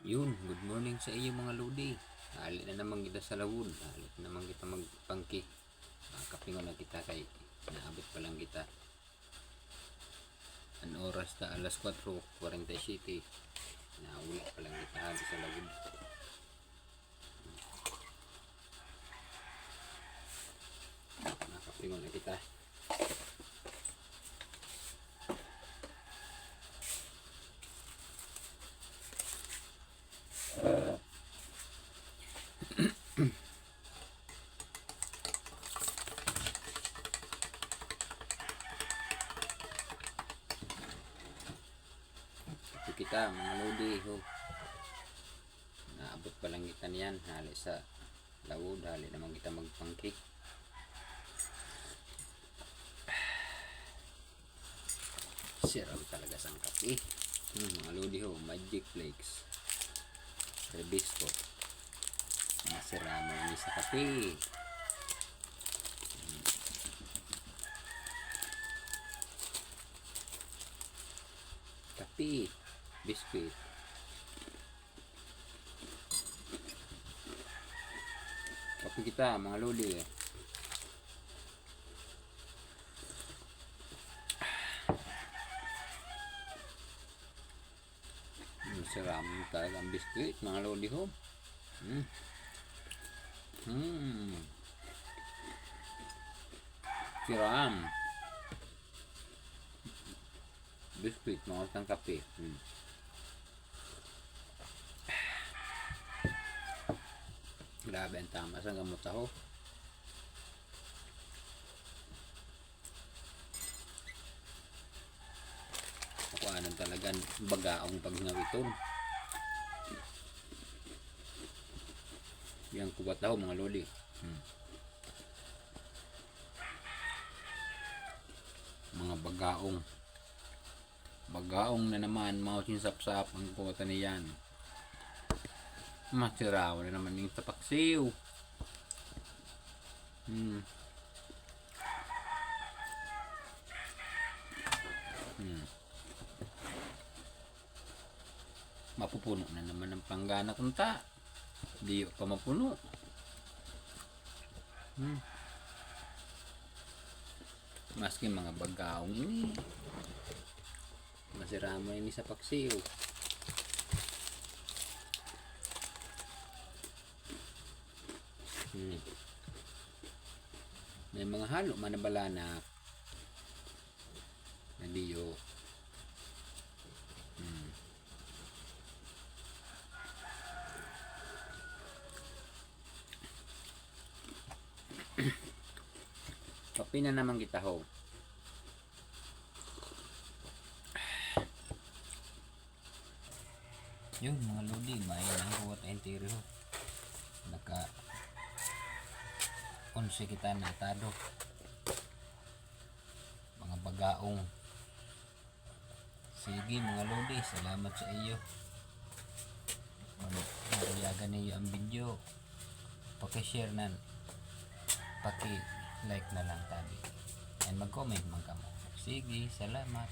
Yun, good morning sa iyo mga lodi. Hali na naman kita sa lawod. Hali na naman kita magpangki. Kapingon na kita kay naabot pa lang kita. Ang oras na alas 4:47. Naula pa lang kita hali sa lawod. Kapingon na kita. Kita mga lodi ho, naabot pa lang kita niyan hali sa lawod. Hali naman kita magpangki. Siraw talaga sang kape. Mga lodi ho, Magic Flakes Rebisco. Masira mo ni sa kape. Kape, biskuit. Kape kita mga lodi. Masarap talaga ang biskuit mga lodi ho. Siram biskuit mga utang kape. Grabe ang tama sa gamot ako. Ako anong talagang bagaong pagnawiton. Yang kubat ako mga loli. Mga bagaong na naman, mausin sapsap ang kota niyan. Masiraw na naman yung tapaksiw. Mapupuno na naman ang panggana kunta. Di pa mapuno. Maski mga bagaong ini. Masira mo ini sa paksiw. May mga halo manabalanak na diyo. Kape na naman kita ho. Yun mga lodi, may nangkuwat entero ho. Naka 11 kita natado. Mga bagaong. Sige mga lodi, salamat sa iyo. Mariyagan niyo ang video. Paki-share na. Paki-like na lang tabi. And mag-comment man kamo. Sige, salamat.